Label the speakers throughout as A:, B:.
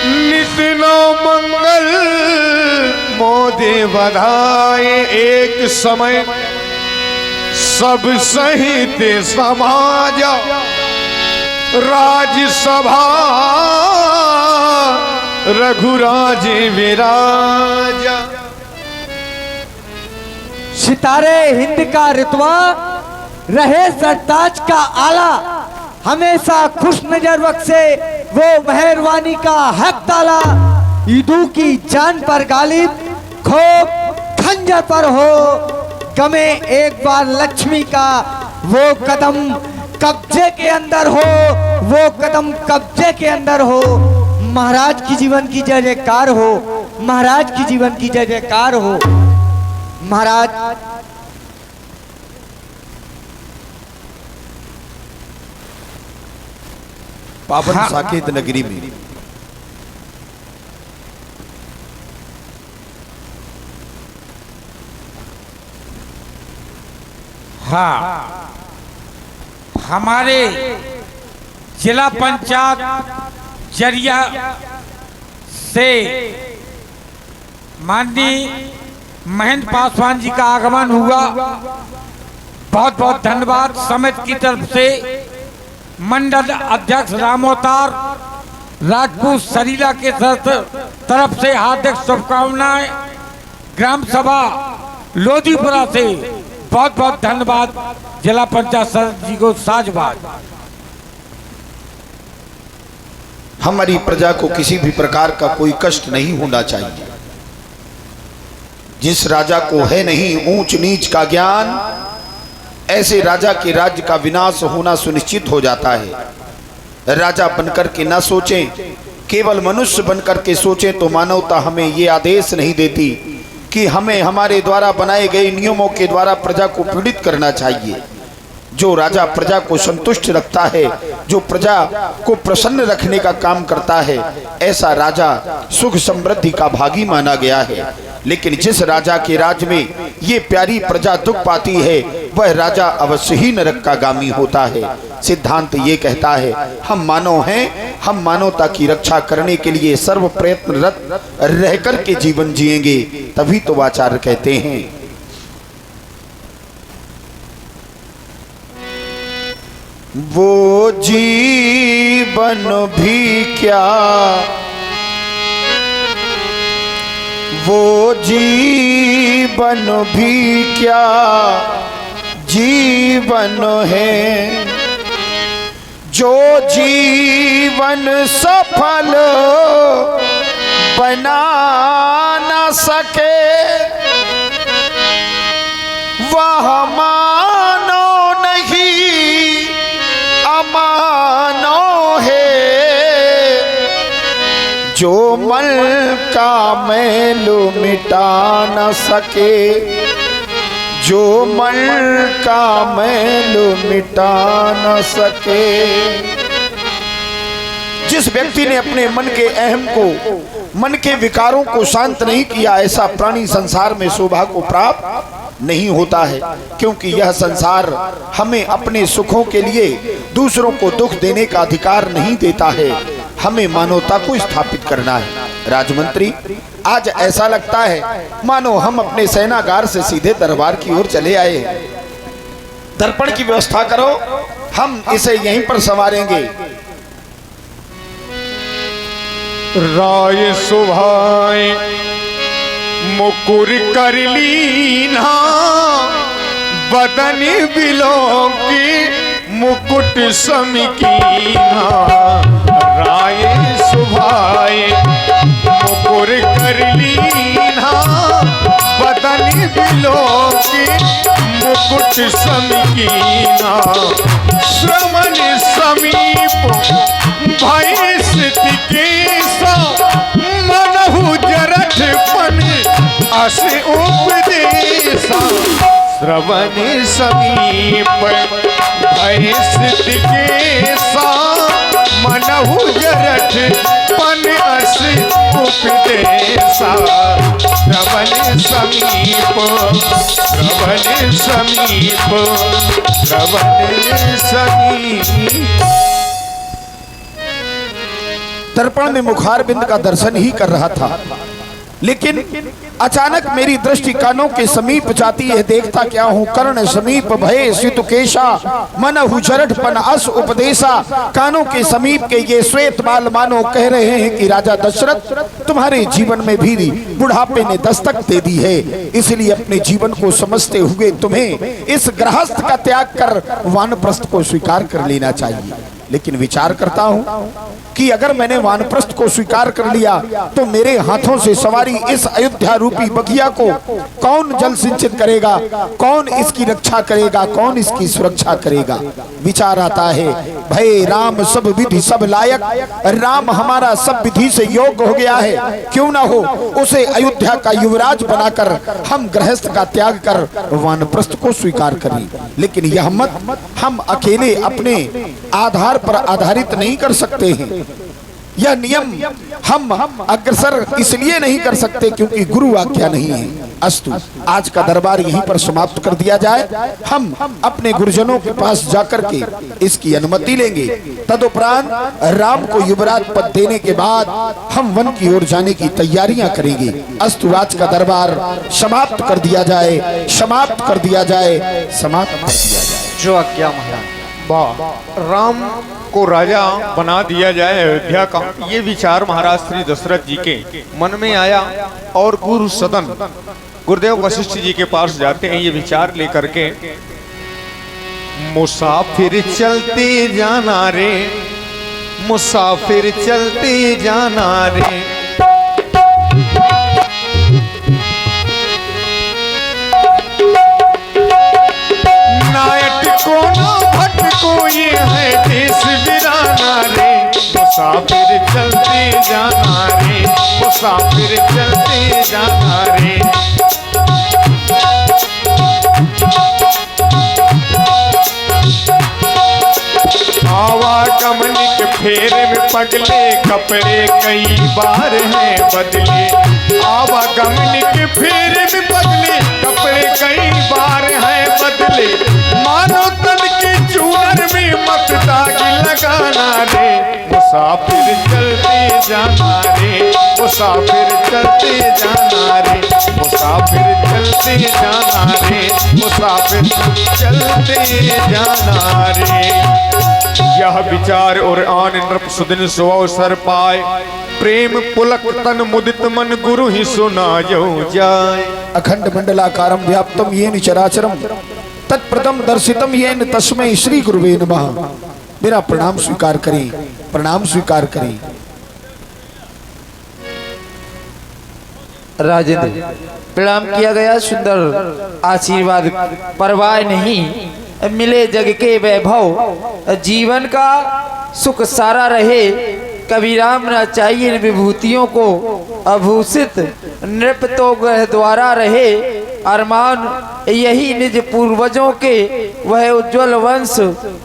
A: नित्य नौ मंगल मोदे बधाए। एक समय सब सहित समाज राजसभा रघुराज विराजा।
B: सितारे हिंद का रुतबा रहे सरताज का आला, हमेशा खुश नजर बख्शे वो मेहरबानी का हक ताला। ईदू की जान पर गालिब खोप खंजर पर हो, गमे एक बार लक्ष्मी का वो कदम कब्जे के अंदर हो, वो कदम कब्जे के अंदर हो। महाराज की जीवन की जय जयकार हो, महाराज की जीवन की जय जयकार हो। महाराज
A: पावन साकेत नगरी में
C: हमारे जिला पंचायत जरिया से माननीय महेंद्र पासवान जी का आगमन हुआ। बहुत बहुत धन्यवाद। समिति की तरफ से मंडल अध्यक्ष रामोतार राजपूत सरीला के तरफ से हार्दिक शुभकामनाएं। ग्राम सभा लोधीपुरा से बहुत बहुत धन्यवाद। जिला पंचायत सदस्य जी को साधुवाद।
D: हमारी प्रजा को किसी भी प्रकार का कोई कष्ट नहीं होना चाहिए। जिस राजा को है नहीं ऊंच नीच का ज्ञान, ऐसे राजा के राज्य का विनाश होना सुनिश्चित हो जाता है। राजा बनकर के ना सोचें, केवल मनुष्य बनकर के सोचें तो मानवता हमें ये आदेश नहीं देती कि हमें हमारे द्वारा बनाए गए नियमों के द्वारा प्रजा को पीड़ित करना चाहिए। जो राजा प्रजा को संतुष्ट रखता है, जो प्रजा को प्रसन्न रखने का काम करता है, ऐसा राजा सुख समृद्धि का भागी माना गया है। लेकिन जिस राजा के राज में ये प्यारी प्रजा दुख पाती है, वह राजा अवश्य ही नरक का गामी होता है। सिद्धांत ये कहता है, हम मानव हैं, हम मानवता की रक्षा करने के लिए सर्व प्रयत्नरत रहकर के जीवन जिएंगे, तभी तो आचार्य कहते हैं वो जीवन भी क्या, वो जीवन भी क्या जीवन है, जो जीवन सफल बना न सके वह मानो नहीं अमानो है, जो मन का मैल मिटा न सके, जो मन का मैल मिटा न सके। जिस व्यक्ति ने अपने मन के अहम को, मन के विकारों को शांत नहीं किया, ऐसा प्राणी संसार में शोभा को प्राप्त नहीं होता है। क्योंकि यह संसार हमें अपने सुखों के लिए दूसरों को दुख देने का अधिकार नहीं देता है। हमें मानवता को स्थापित करना है। राजमंत्री, आज ऐसा लगता है मानो हम अपने सेनागार से सीधे दरबार की ओर चले आए। दर्पण की व्यवस्था करो, हम इसे यहीं पर संवारेंगे।
A: राय सुभाए मुकुर कर लीना, बदन बिलो की मुकुट समिकीना। राय सुभाए मुकुर कर लीना, बदन बिलो की मुकुट समिकीना। श्रवण समीप भय स्थिति केसा, मनहु जरठ पन अस उपदेशा। श्रवण समीप भय स्थिति केसा, मनहु जरठ पन अस उपदेशा। श्रवण समीप, श्रवण समीप, श्रवण समीप।
D: दर्पण में मुखारबिंद का दर्शन ही कर रहा था, लेकिन अचानक मेरी दृष्टि कानों के समीप जाती है। देखता क्या हूँ, कर्ण समीप भय सितुकेशा, मनहु जरठपन अस उपदेशा। कानों के समीप के ये श्वेत बाल मानो कह रहे हैं कि राजा दशरथ, तुम्हारे जीवन में भी बुढ़ापे ने दस्तक दे दी है, इसलिए अपने जीवन को समझते हुए तुम्हें इस गृहस्थ का त्याग कर वानप्रस्थ को स्वीकार कर लेना चाहिए। लेकिन विचार करता हूँ कि अगर मैंने वानप्रस्थ को स्वीकार कर लिया तो मेरे हाथों से सवारी इस अयोध्या रूपी बगिया को कौन जल सिंचित करेगा, कौन इसकी रक्षा करेगा, कौन इसकी सुरक्षा करेगा। विचार आता है, भय राम सब विधि सब लायक, राम हमारा सब विधि से योग्य हो गया है, क्यों ना हो उसे अयोध्या का युवराज बनाकर हम गृहस्थ का त्याग कर वानप्रस्थ को स्वीकार करें। लेकिन यह मत हम अकेले अपने आधार पर आधारित नहीं कर सकते हैं। यह नियम हम अग्रसर इसलिए नहीं कर सकते क्योंकि गुरु आज्ञा नहीं है। अस्तु, आज का दरबार यहीं पर समाप्त कर दिया जाए। हम अपने गुरुजनों के पास जाकर के इसकी अनुमति लेंगे। तदुपरांत राम को युवराज पद देने के बाद हम वन की ओर जाने की तैयारियां करेंगे। अस्तु, आज का दरबार समाप्त कर दिया जाए, समाप्त कर दिया जाए, समाप्त कर दिया जाए।
B: जो आज्ञा महाराज।
A: वाह, राम को राजा बना दिया जाए अयोध्या का, ये विचार महाराज श्री दशरथ जी के मन में आया और गुरु सदन गुरुदेव वशिष्ठ जी के पास जाते हैं ये विचार लेकर के। मुसाफिर चलते जाना रे, मुसाफिर चलते जाना रे, नायक को ना भटको ये है देश वीराना रे। मुसाफिर चलते जाना रे, मुसाफिर चलते जाना रे। आवागमन के फेरे में पगले कपड़े कई बार हैं बदले। आवागमन के फेरे में पगले कपड़े कई बार हैं बदले। मानो तन के चूनर में मत दाग लगाना रे। मुसाफिर चलते जाना रे, मुसाफिर चलते जाना रे, मुसाफिर चलते जाना रे, मुसाफिर चलते जाना रे। यह विचार और आन नृप सुदिन सुअवसर पाए, प्रेम पुलक तन मुदित मन गुरु ही सुनायो जाय।
D: अखंड मंडलाकारं व्याप्तं येन चराचरं तत्प्रथम दर्शितम येन तस्मै श्री गुरुवे नमः। मेरा प्रणाम स्वीकार करें, प्रणाम स्वीकार करें।
B: राजेंद्र, प्रणाम किया गया, सुंदर आशीर्वाद। परवाह नहीं, मिले जग के वैभव, जीवन का सुख सारा रहे। कबीराम न चाहिए विभूतियों को, अभूषित नृप तो ग्रह द्वारा रहे। अरमान यही निज पूर्वजों के, वह उज्जवल वंश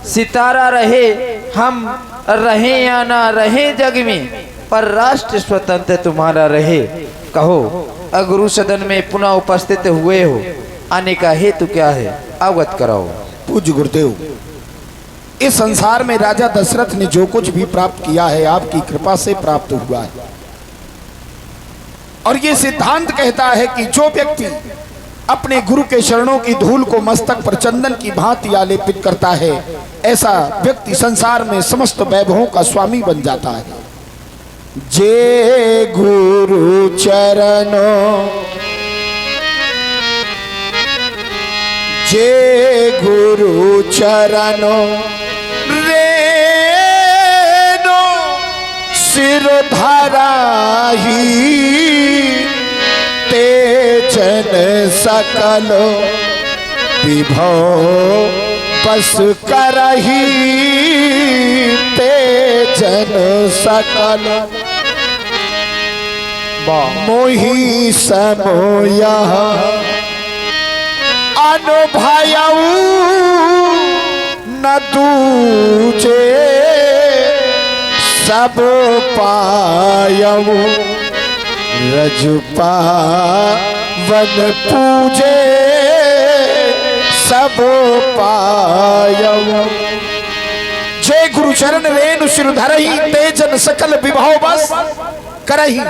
B: सितारा रहे। हम रहे या ना रहे जग में, पर राष्ट्र स्वतंत्र तुम्हारा रहे। कहो, गुरु सदन में पुनः उपस्थित हुए हो, आने का हेतु क्या है, अवगत कराओ।
D: पूज्य गुरुदेव, इस संसार में राजा दशरथ ने जो कुछ भी प्राप्त किया है आपकी कृपा से प्राप्त हुआ है। और ये सिद्धांत कहता है कि जो व्यक्ति अपने गुरु के चरणों की धूल को मस्तक पर चंदन की भांति आलेपित करता है, ऐसा व्यक्ति संसार में समस्त वैभवों का स्वामी बन जाता है। जे गुरु चरणों, जे गुरु चरणों रेनो सिर धराही, तेजन सकलो विभव बस करही, तेजन सकलो मोहि समोया अनुभयऊ न दूजे, सब पायऊ रजपा वन पूजे, सब पायऊ। जय गुरु गुरु चरण रेणु सिर धरही, तेजन सकल विभव बस करही।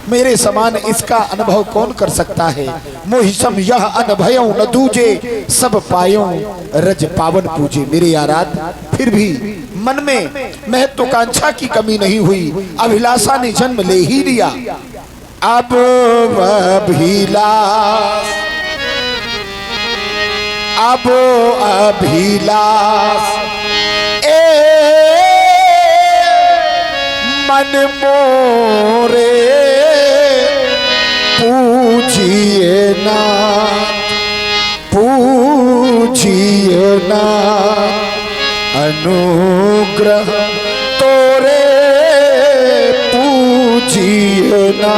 D: मेरे समान इसका अनुभव कौन कर सकता है। मोहिसम यह अनभयो न दूजे, सब पायो रज पावन पूजे। मेरे आराध्य, फिर भी मन में महत्वाकांक्षा की कमी नहीं हुई। अभिलाषा ने जन्म ले ही लिया। अब अभिलाष, अब अभिलाष मन मोरे पूजिए ना, पूजिए ना, अनुग्रह तोरे पूजिए ना।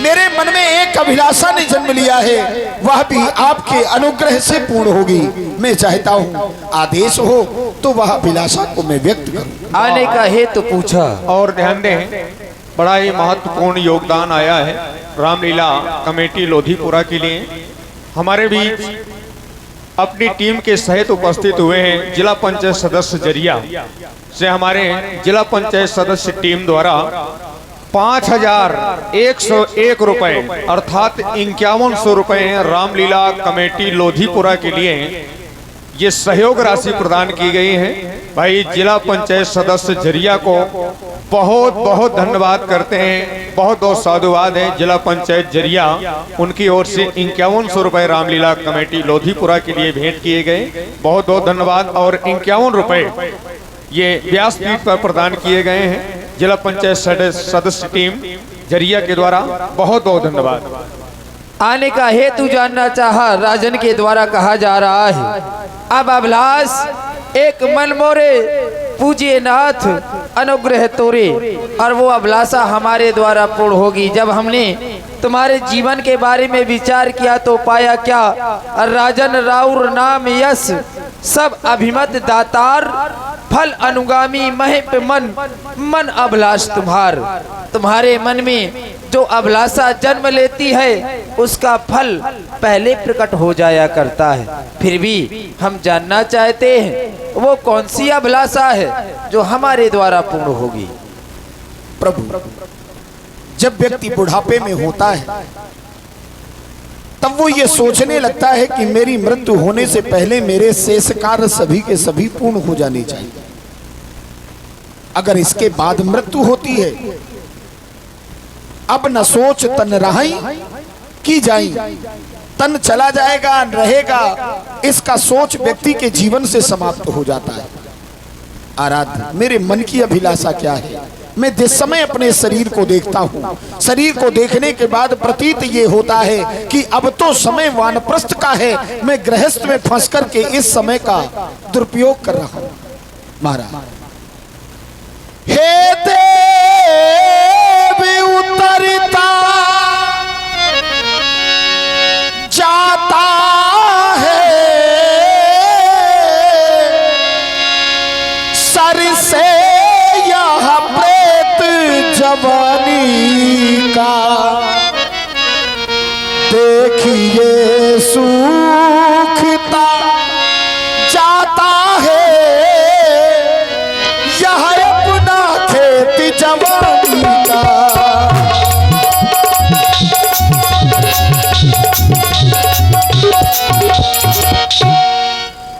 D: मेरे मन में एक अभिलाषा ने जन्म लिया है, वह भी आपके अनुग्रह से पूर्ण होगी। मैं चाहता हूँ आदेश हो तो वह अभिलाषा को मैं व्यक्त करूँ।
B: आने का हेतु पूछा।
A: और ध्यान दें, बड़ा ही महत्वपूर्ण योगदान आया है रामलीला कमेटी लोधीपुरा के लिए। हमारे बीच अपनी टीम के सहित उपस्थित हुए हैं जिला पंचायत सदस्य जरिया से हमारे जिला पंचायत सदस्य टीम द्वारा 5,101 रुपए अर्थात 5100 रुपए रामलीला कमेटी लोधीपुरा के लिए ये सहयोग राशि प्रदान की गई है। भाई जिला पंचायत सदस्य जरिया को बहुत बहुत धन्यवाद करते हैं, बहुत बहुत साधुवाद है जिला पंचायत जरिया। उनकी ओर से 5100 रुपए रामलीला कमेटी लोधीपुरा के लिए भेंट किए गए, बहुत बहुत धन्यवाद। और 51 रुपए ये व्यासपीठ पर प्रदान किए गए हैं जिला पंचायत सदस्य टीम जरिया के द्वारा, बहुत बहुत धन्यवाद।
B: आने का हेतु जानना चाहा, राजन के द्वारा कहा जा रहा है, अब अभिलाष एक मन मोरे पूजिए नाथ अनुग्रह तोरे। और वो अभिलाषा हमारे द्वारा पूर्ण होगी। जब हमने तुम्हारे जीवन के बारे में विचार किया तो पाया क्या, राजन राउर नाम यश सब अभिमत दातार, फल अनुगामी महिप मन, मन अभिलाष तुम्हार। तुम्हारे मन में जो अभिलाषा जन्म लेती है उसका फल पहले प्रकट हो जाया करता है। फिर भी हम जानना चाहते हैं वो कौन सी अभिलाषा है जो हमारे द्वारा पूर्ण होगी।
D: प्रभु, जब व्यक्ति बुढ़ापे में होता है तब वो ये सोचने लगता है कि मेरी मृत्यु होने से पहले मेरे शेष कार्य सभी के सभी पूर्ण हो जाने चाहिए। अगर इसके बाद मृत्यु होती है, अब न सोच तन रहाई की जाई, तन चला जाएगा रहेगा, इसका सोच व्यक्ति के जीवन से समाप्त हो जाता है। आराध्य, मेरे मन की अभिलाषा क्या है। मैं जिस समय अपने शरीर को देखता हूँ, शरीर को देखने के बाद प्रतीत ये होता है कि अब तो समय वानप्रस्थ का है, मैं गृहस्थ में फंस करके इस समय का दुरुपयोग कर रहा हूँ। महाराज, हे देव उतरता जाता है सर से यह प्रेत जवानी का, देखिए सूखता जाता है यह अपना खेत जवानी का।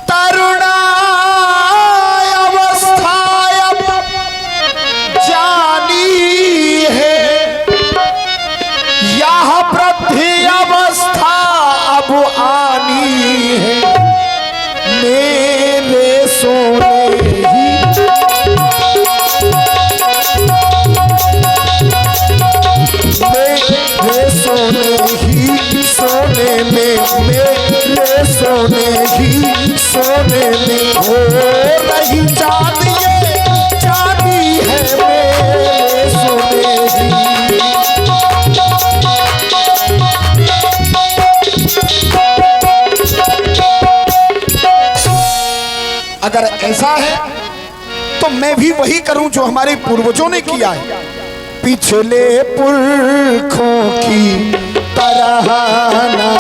D: तरुणा अवस्था अब जानी है, यह वृद्धि अवस्था अब आनी है। मेरे सोने ही मेरे सोने ही सोने में, मेरे सोने ही सोने में हो रही चांदी, चांदी है मेरे सोने ही। अगर ऐसा है तो मैं भी वही करूं जो हमारे पूर्वजों ने किया है। पिछले पुरखों की तरह ना,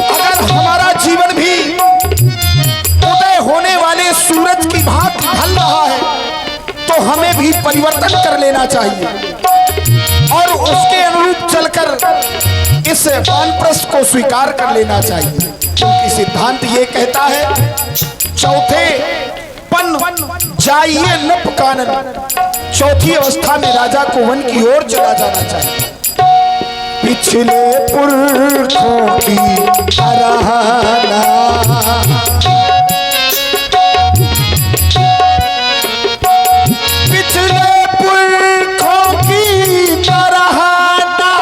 D: अगर परिवर्तन कर लेना चाहिए और उसके अनुरूप चलकर इस वानप्रस्थ को स्वीकार कर लेना चाहिए, क्योंकि सिद्धांत ये कहता है चौथे पन जाइए नप कानन, चौथी अवस्था में राजा को वन की ओर चला जाना चाहिए। पिछले पुरखों की सराहना, पिछले पुरखों की सराहना,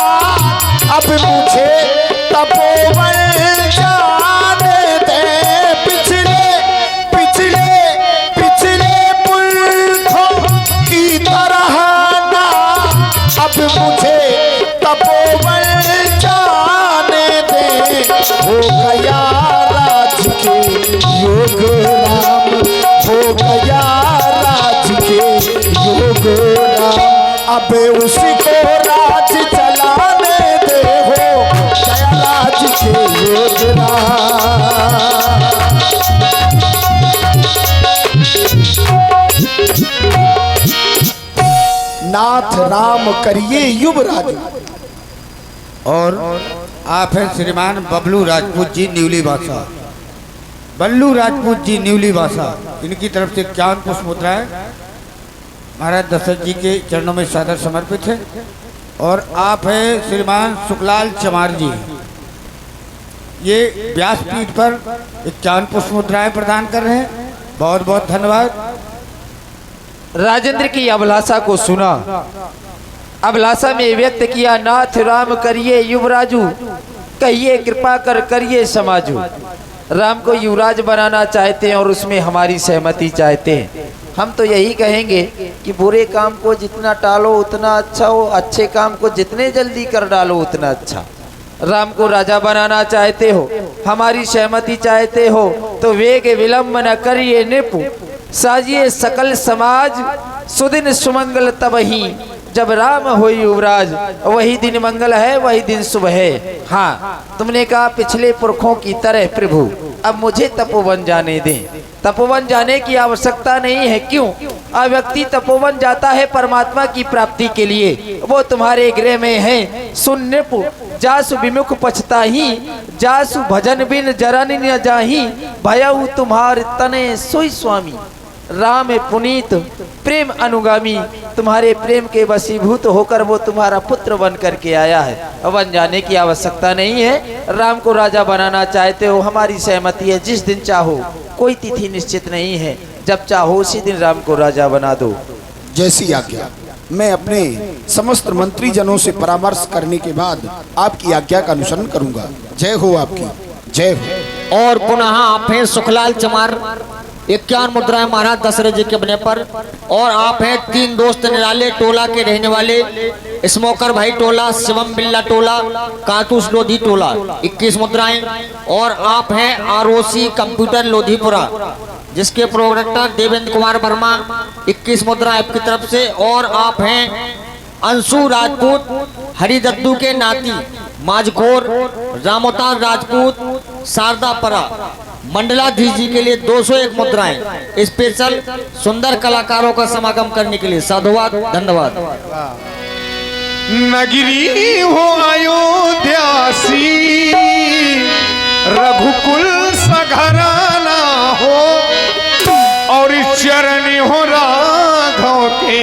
D: अब मुझे तपोवन जाने दे। पिछले पिछले पिछले पुरखों की सराहना, अब मुझे तपोवन जाने दे। हो गया राज के योग राम, हो गया राज के योग राम, अब उसको राज चलाने दे। हो गया राज के योग राम। नाथ राम करिए युवराज।
C: और आप हैं श्रीमान बबलू राजपूत जी न्यूली भाषा, बल्लू राजपूत जी न्यूली भाषा, इनकी तरफ से 51 पुष्प मुद्राएं महाराज दशरथ जी के चरणों में सादर समर्पित है। और आप हैं श्रीमान सुखलाल चमार जी, ये व्यासपीठ पर 51 पुष्प मुद्राएं प्रदान कर रहे हैं, बहुत बहुत धन्यवाद।
E: राजेंद्र की अभिलाषा को सुना, अभिलाषा में व्यक्त किया, नाथ राम करिए युवराजू, कहिए कृपा कर करिए समाजू। राम को युवराज बनाना चाहते हैं और उसमें हमारी सहमति चाहते हैं। हम तो यही कहेंगे कि बुरे काम को जितना टालो उतना अच्छा हो, अच्छे काम को जितने जल्दी कर डालो उतना अच्छा। राम को राजा बनाना चाहते हो, हमारी सहमति चाहते हो, तो वेग विलंब न करिए निपु, साजिए सकल समाज, सुदिन सुमंगल तबही, जब राम हो युवराज, वही दिन मंगल है वही दिन शुभ है। हाँ, तुमने कहा पिछले पुरखों की तरह प्रभु अब मुझे तपोवन जाने दें। तपोवन जाने की आवश्यकता नहीं है, क्यों? अब व्यक्ति तपोवन जाता है परमात्मा की प्राप्ति के लिए, वो तुम्हारे गृह में है। सुन नृप, जासु विमुख पछताही, जासु भजन बिन जरन न जाही, भयउ तुम्हार तने सोई स्वामी। राम पुनीत प्रेम अनुगामी, तुम्हारे प्रेम के वशीभूत होकर वो तुम्हारा पुत्र बन करके आया है। वन जाने की आवश्यकता नहीं है। राम को राजा बनाना चाहते हो, हमारी सहमति है। जिस दिन चाहो, कोई तिथि निश्चित नहीं है, जब चाहो उसी दिन राम को राजा बना दो।
D: जैसी आज्ञा। मैं अपने समस्त मंत्री जनों से परामर्श करने के बाद आपकी आज्ञा का अनुसरण करूंगा। जय हो आपकी, जय हो।
F: और पुनः आप हैं सुखलाल चमार, 51 मुद्राएं महाराज दशरथ जी के बने पर। और आप हैं 3 दोस्त निराले टोला के रहने वाले, स्मोकर भाई टोला, शिवम बिल्ला टोला, कातूस लोधी टोला, 21 मुद्राएं। और आप हैं आरओसी कंप्यूटर लोधीपुरा, जिसके प्रोग्रामर देवेंद्र कुमार वर्मा, 21 मुद्राएं आपकी तरफ से। और आप हैं अंशु राजपूत हरिदत्तू के नाती, माजखोर रामोतार राजपूत शारदापरा, मंडलाधीश जी के लिए 201 मुद्राएं स्पेशल सुंदर कलाकारों का समागम करने के लिए। साधुवाद, धन्यवाद।
A: नगरी हो अयोध्यासी, रघुकुल सघराना हो, और चरण हो राघव के,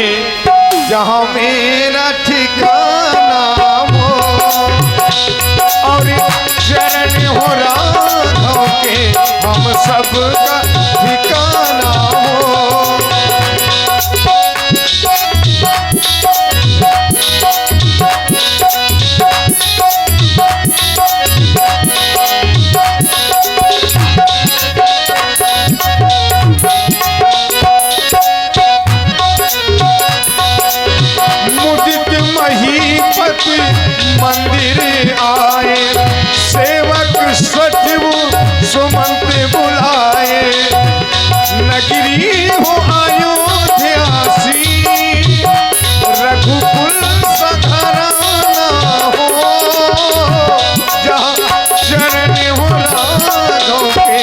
A: जहाँ मेरा ठिकाना हो। और चरण हो राघव के, हम सबका ठिकाना हो। मुदित महीपति मंदिर आए, सेवक सचिव सुमंत बुलाए। नगरी हो अयोध्यासी, रघुकुल सघराना हो, जहाँ चरण हो राघव के,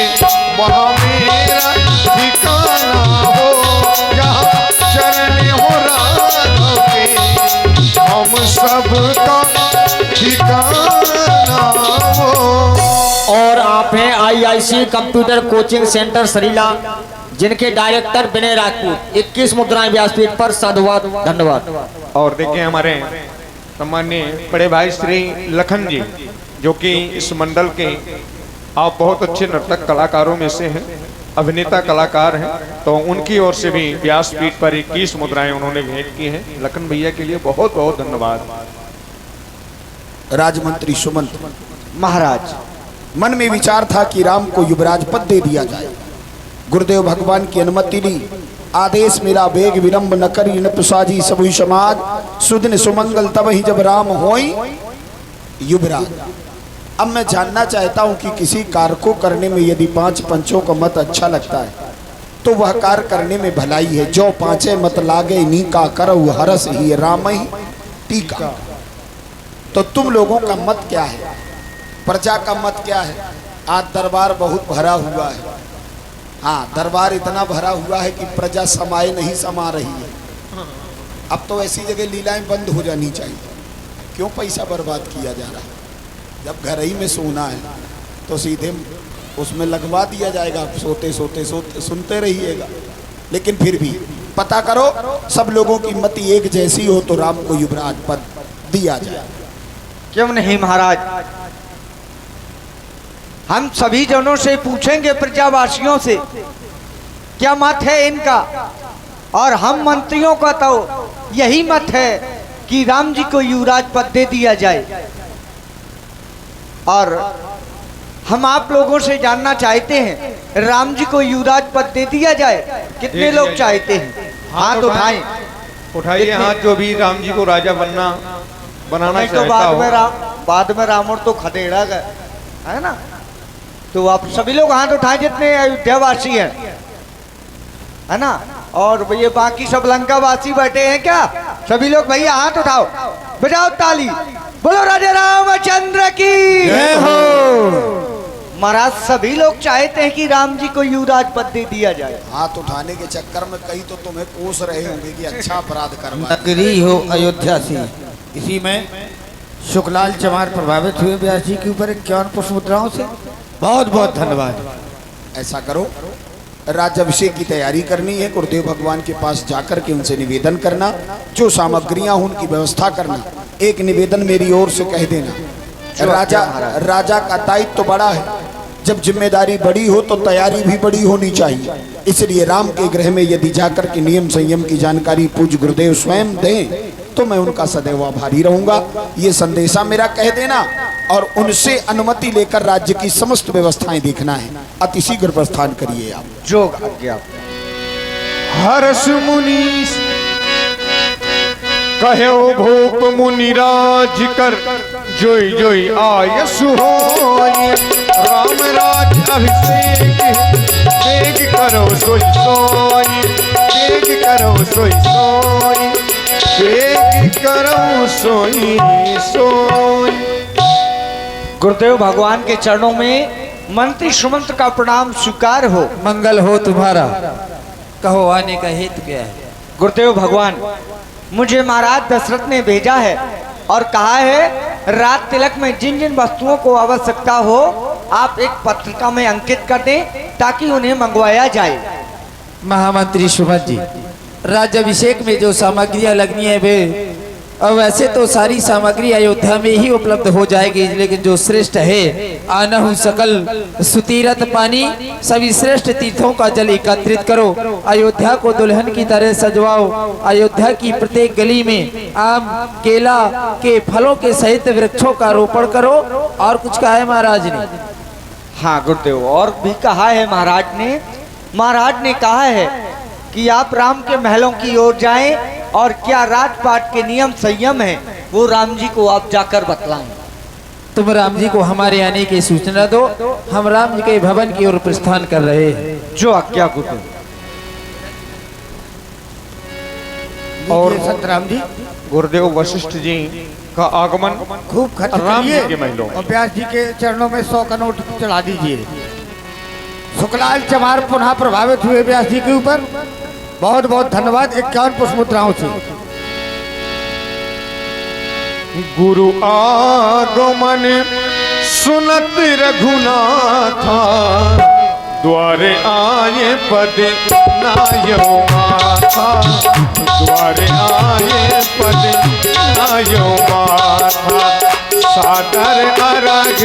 A: वहाँ मेरा ठिकाना हो। जहाँ चरण हो राघव का ठिकाना वो।
F: और आप हैं IIC computer coaching centre Sarila, जिनके डायरेक्टर विनय राजपूत। 21 मुद्राएं व्यासपीठ पर। साधुवाद, धन्यवाद।
A: और देखिए हमारे सम्माननीय बड़े भाई श्री लखन जी, जो कि इस मंडल के आप बहुत अच्छे नर्तक कलाकारों में से हैं, अभिनेता कलाकार हैं, तो उनकी ओर से भी व्यासपीठ पर 21 मुद्राएं उन्होंने भेंट की हैं। लखन भैया के लिए बहुत बहुत धन्यवाद।
D: राजमंत्री सुमंत
B: महाराज,
D: मन में विचार था कि राम को युवराज पद दे दिया जाए। गुरुदेव भगवान की अनुमति ली। आदेश मेरा वेग विलंब न करी न प्रसाजी सबुई समाज, सुदिन सुमंगल तब ही जब राम होई युवराज। अब मैं जानना चाहता हूं कि किसी कार्य को करने में यदि 5 पंचों का मत अच्छा लगता है तो वह कार्य करने में भलाई है। जो 5 मत लागे नी का करऊ हरस ही राम ही टीका। तो तुम लोगों का मत क्या है? प्रजा का मत क्या है? आज दरबार बहुत भरा हुआ है। हाँ, दरबार इतना भरा हुआ है कि प्रजा समाये नहीं समा रही है। अब तो ऐसी जगह लीलाएं बंद हो जानी चाहिए। क्यों पैसा बर्बाद किया जा रहा है? जब घर ही में सोना है तो सीधे उसमें लगवा दिया जाएगा, सोते सोते सोते सुनते रहिएगा। लेकिन फिर भी पता करो, सब लोगों की मति एक जैसी हो तो राम को युवराज पद दिया जाए।
B: क्यों नहीं महाराज, हम सभी जनों से पूछेंगे, प्रजावासियों से क्या मत है इनका, और हम मंत्रियों का तो यही मत है कि राम जी को युवराज पद दे दिया जाए। और हम आप लोगों से जानना चाहते हैं, राम जी को युवराज पद दे दिया जाए, कितने लोग चाहते हैं? हाथ उठाएं,
A: उठाइए हाथ जो भी राम जी को राजा बनाना
B: तो
A: चाहता हो।
B: बाद में रावण तो खदेड़ा गया है ना। तो आप सभी लोग हाथ उठाएं जितने अयोध्यावासी हैं, है ना। और ये बाकी सब लंकावासी बैठे हैं क्या? सभी लोग भैया हाथ उठाओ, बजाओ ताली, बोलो राजा रामचंद्र की
A: जय हो।
B: महाराज, सभी लोग चाहते हैं कि राम जी को युवराज पद दे दिया जाए।
D: हाथ उठाने के चक्कर में कहीं तो तुम्हें कोस रहे होंगे कि अच्छा अपराध करवा।
G: नगरी हो अयोध्या सी, इसी में शुक्लाल चमार प्रभावित हुए व्यास जी के ऊपर 51 पुष्प मुद्राओं से। बहुत बहुत धन्यवाद।
D: ऐसा करो, राज्याभिषेक की तैयारी करनी है। गुरुदेव भगवान के पास जाकर के उनसे निवेदन करना, जो सामग्रियां हो उनकी व्यवस्था करना। एक निवेदन मेरी ओर से कह देना। राजा का दायित्व तो बड़ा है, जब जिम्मेदारी बड़ी हो तो तैयारी भी बड़ी होनी चाहिए। इसलिए राम के गृह में यदि जाकर के नियम संयम की जानकारी पूज्य गुरुदेव स्वयं दें तो मैं उनका सदैव आभारी रहूंगा। ये संदेशा मेरा कह देना, और उनसे अनुमति लेकर राज्य की समस्त व्यवस्थाएं देखना है। अति शीघ्र प्रस्थान करिए आप।
B: जोग आज्ञा।
A: हर्ष मुनि कहो भूप मुनिराज कर, जोई जोई आयस होय। राम राज अभिषेक वेग करो सोई सोई, वेग करो सोई सोई, वेग करो सोई सोई।
B: गुरुदेव भगवान के चरणों में मंत्री सुमंत का प्रणाम स्वीकार हो।
E: मंगल हो तुम्हारा। कहो आने का हेतु क्या है?
B: गुरुदेव भगवान, मुझे महाराज दशरथ ने भेजा है और कहा है रात तिलक में जिन जिन वस्तुओं को आवश्यकता हो आप एक पत्रिका में अंकित कर दें ताकि उन्हें मंगवाया जाए।
E: महामंत्री सुमंत जी, राज्याभिषेक में जो सामग्रियां लगनी है वे, और वैसे तो सारी सामग्री अयोध्या में ही उपलब्ध हो जाएगी, लेकिन जो श्रेष्ठ है आनहु सकल सुतीरथ पानी, सभी श्रेष्ठ तीर्थों का जल एकत्रित करो, अयोध्या को दुल्हन की तरह सजवाओ। अयोध्या की प्रत्येक गली में आम केला के फलों के सहित वृक्षों का रोपण करो। और कुछ कहा है महाराज ने?
B: हाँ गुरुदेव, और भी कहा है महाराज ने कहा है कि आप राम के महलों की ओर जाएं और क्या राजपाट के नियम संयम है वो राम जी को आप जाकर बतलाएं।
E: तुम राम जी को हमारे आने की सूचना दो, हम राम जी के भवन की ओर प्रस्थान कर रहे हैं।
B: जो आज्ञा गुरुदेव।
G: और संत राम जी,
A: गुरुदेव वशिष्ठ जी का आगमन
G: खूब खर्च
A: राम जी
G: करिए
A: के महलों।
G: और व्यास जी के चरणों में 100 का नोट चढ़ा दीजिए। शुक्लाल चमार पुनः प्रभावित हुए व्यास जी के ऊपर। बहुत बहुत धन्यवाद। 51 पुष्प मुद्राओं से।
A: गुरु आगमन सुनत रघुनाथा, द्वारे आए पद नायो माथा, द्वारे आए पद नायो माथा, सादर अर्घ